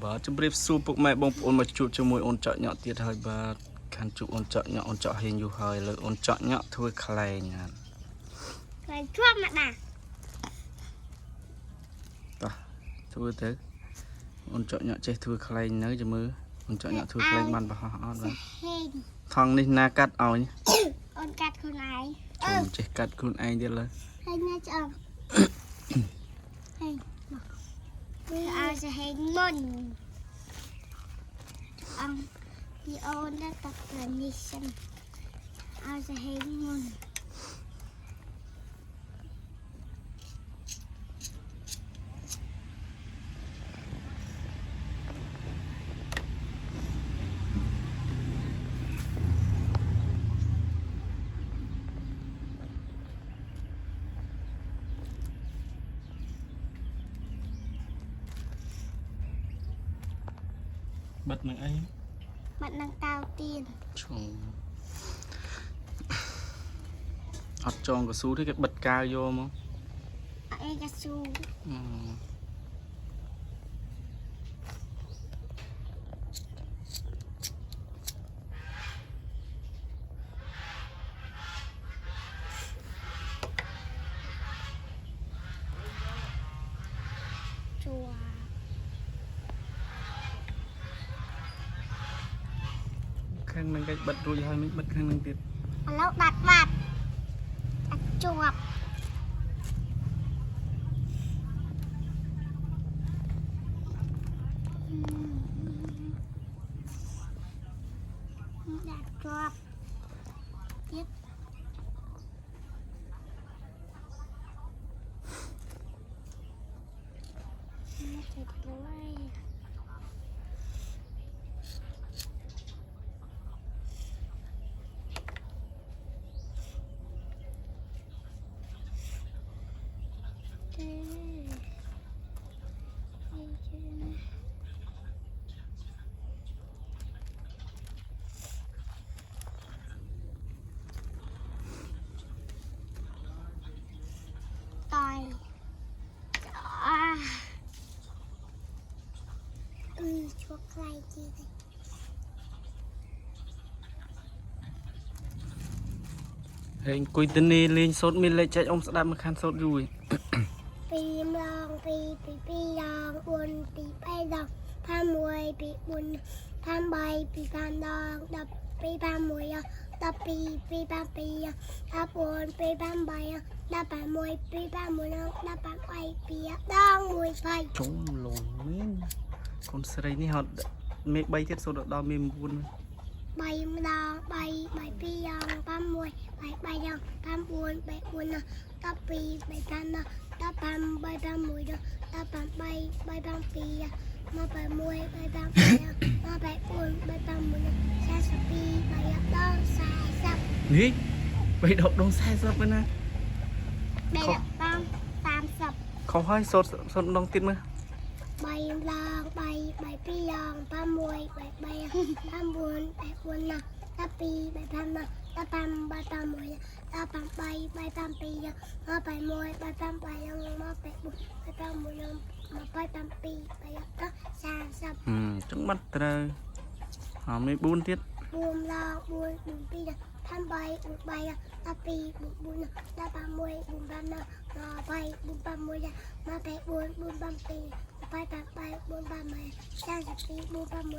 បាទជម្រាបសួរពុកម៉ែបងប្អូនមកជួបជាមួយអូនចောက်ញ៉ាក់ទៀតហើយបាទខានជួបអូនចောက်ញ៉ាក់អូនចောက်ហេងយូរហើយលើអូនចောက်ញ៉ាក់ធ្វើខ្លែងណាខ្លែងជាប់មកដាក់តោះធ្វើទៅអូនចောက်ញ៉ាក់ចេះធ្វើខ្លែងនៅចាំមើលអូនចောက်ញ៉ាក់ធ្វើខ្លែងបានប្រហោះអត់បាទថងនេះណាកាត់ឲ្យអូនកាត់ខ្លួនឯងអូនចេះកាត់ខ្លួនឯងទៀតលើហើយណាឆ្អឹងហើយមកឲ្យจะเห็นមុនពីអូនដល់តាក់នេះសិនឲ្យจะเห็นមុនបិទនឹងអីបិទនឹងកៅទៀនឈងអត់ចងកស៊ូទេគេបិទកាវយកមកអីកស៊ូជួខាងនឹងគេបិទរួចហើយមិនបិទខាងនឹងទៀតឥឡូវដាច់បាត់ជាប់ដាក់ជាប់ទៀតចិត្តទៅហើយជួបខ្លាយជីហេអង្គុយទៅនេះលេងសូត្រមានលេខចែកអ៊ំស្ដាប់មកខានសូត្រយូរពីម្ដងពី2ដង4ពី3ដង6ពី4 8ពី5ដង10ពី6 12ពី7 14ពី8 16ពី6ពី8ដង1ស្វ័យជុំលងមានកូនស្រីនេះហត់មេ3ទៀតសូត្រដល់មេ9 3ម្ដង3 2ដង6 3 3ដង9 4 12 5ដង15 3 6ដង18 3 7 2 មក6 3 5 2មក8 4 3 5 1 42 3ដង40នេះ3ដង40ណា3ដង30ខុសហើយសូត្រដងទៀតមើល3ដង3 2ដង6 3 3 9 8 4 12 5 15 3 6 15 3 8 3 2 មក8 1 3 5 2មក8 1 3 5 3មក8 4 3 5 1មក8 7 2 30ចឹងបាត់ត្រូវមេ4ទៀត4ដង4 2ដង8 4 3 12 4 4 16 4 5 4 5 4 5 8 4 5 1មក8 4 4 5 2 8 8 4 5 32 4 5 1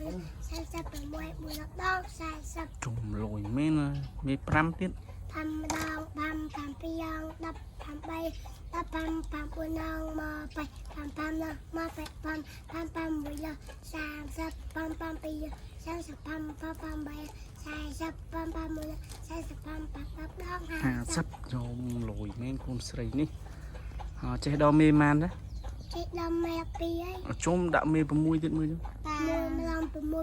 36 4ដង40ជុំលយមែនមេ5ទៀត5ដង5 7 2ដង10 8 15 5 4ដងមក8 5 5ដងមក8 5 5 5 1 30 5 5 2 35 5 5 3 40 5 5 1 45 50ដង50ជុំលយមែនកូនស្រីនេះចេះដល់មេម៉ានដែរចេះដល់មេ2ហើយជុំដាក់មេ6ទៀតមើលចឹង1ម្ដង6 6 2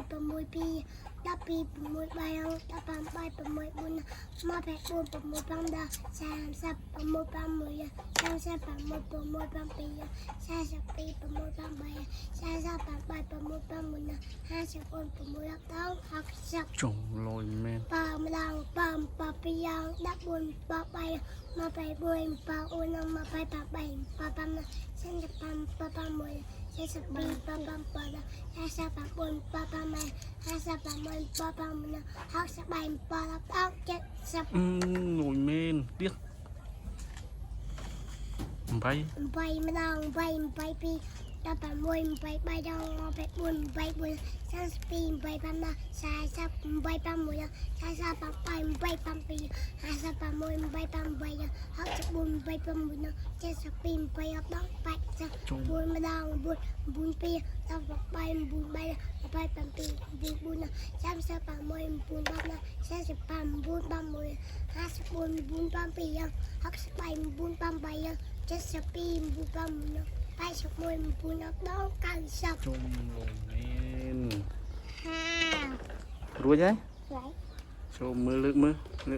12 6 3 15 6 4មក8 4 6 5 10 30 6 5 5 1 30 6 5 2 42 42 6 5 3 40 8 6 5 8 6 5 1 54 6ដង60ជុំលយមែន7ម្ដង7 2ដង14 3មក8 4 4មក8 8 8 45 45 1 72បប7 59បបម៉ែ58បបម្នាក់63បប70 ngồi men tiếc 8 8ម្ដង8 82 16 23ដង84 84 32 85 40 85 48 87 56 58 64 85 72 80 ម្ដង4 42 13 43 47 49 36 47 45 46 54 47 68 72 73 81 9 90 chôm ngồi men 50 រួចហើយ Đấy. ចូលមើលលើក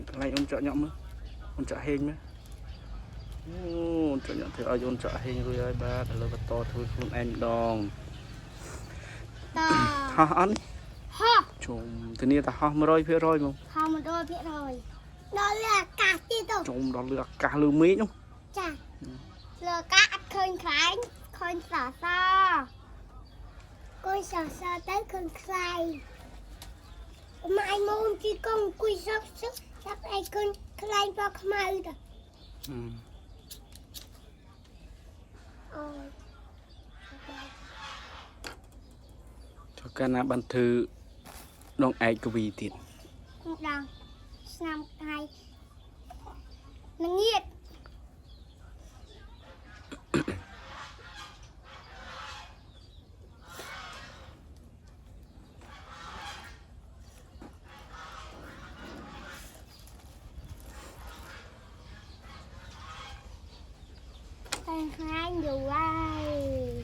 កន្លែងអូនចកញ៉ាំមើលអូនចកហេងមើលអូអូនចកញ៉ាំធ្វើឲ្យអូនចកហេងរួចហើយបាទឥឡូវបន្តធ្វើខ្លួនឯងម្ដង Tò ហោះអត់ Hò ជុំធានាថាហោះ 100% ហ្មង Hò 100%. Đó là cả tiên tục. ជុំដល់លើអាកាសលើមេឃនោះ Chà. Lừa cá ăn khơi khánh. Khơi xỏ xo. Khơi xỏ xo tới khơi khai. Mà anh môn chỉ con quy sắp sức. Sắp ai khơi khai vào khmai rồi. ចូលកាលណាបានធ្វើដងឯកកវីទៀត Đang. Năm hai. Nó nghiệt. Hai dù ai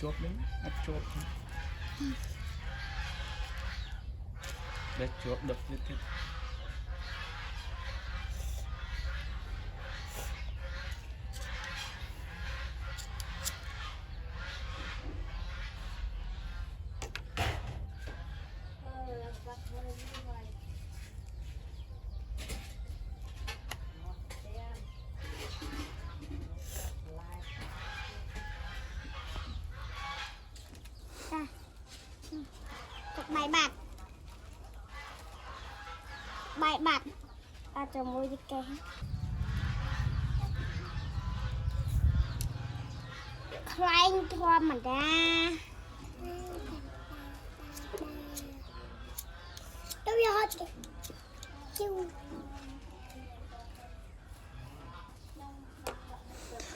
chốt đấy ắt chốt để chốt đập như thế bài bạc ta cho môi đi kè Khanh thua mà ra đâu giờ hết chiu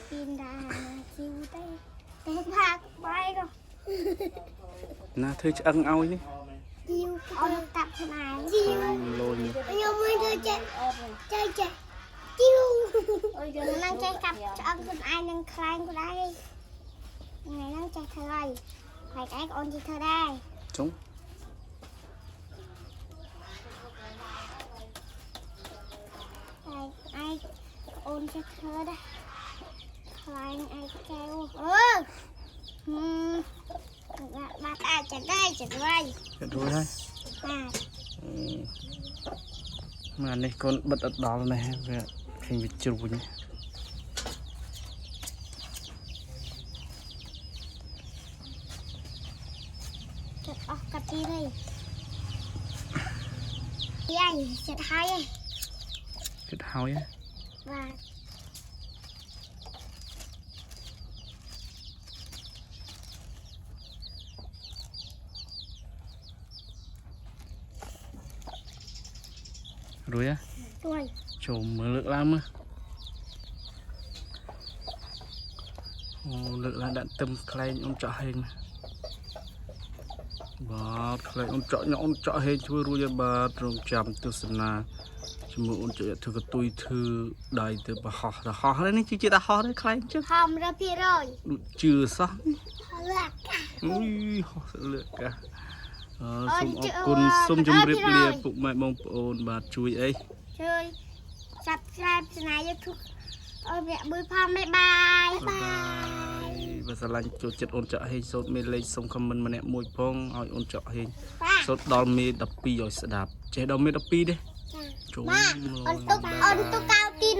tin ra chiu tay tay bạc bay rồi na thôi ăn ao đi chiu ông tập này chiu lôi nhưng mới chơi chiu mình đang chơi cặp cho ông con ai đang Khanh của đây ngày đang chơi thời phải cái ôn gì thời đây chúng ai ôn cho thơ đây Khanh ai kêu bác ai chạy đây chạy rồi đấy mà này con bật ở đó này về hình vịt chuột nhé chặt ốc cà ti đây đi anh chặt hai ấy chặt hai ấy và rồi á rồi chồm mở lượng lắm lượng là đạn tâm clay ông chọn hình bà clay ông chọn hình chưa rồi bà trong chạm từ sân na chúng mình ông chọn thử cái tôi thử đầy từ bà họ đấy này chỉ ta họ đấy clay chứ hòm ra phía rồi chưa xong họ lạ cả ui họ sẽ lựa cả xung con xung chấm rip lia phụ mẹ mong ôn bà chui ấy chơi subscribe cho này YouTube Ôi mẹ bùi phong bye bye. Bye. Và lại chỗ chết ôn chợ hình sốt mê lên xong comment mà nè mùi phong hỏi ôn chợ hình sốt đo mê đập pi rồi sẽ đạp chế đo mê đập pi đi. Ba, untuk kau tin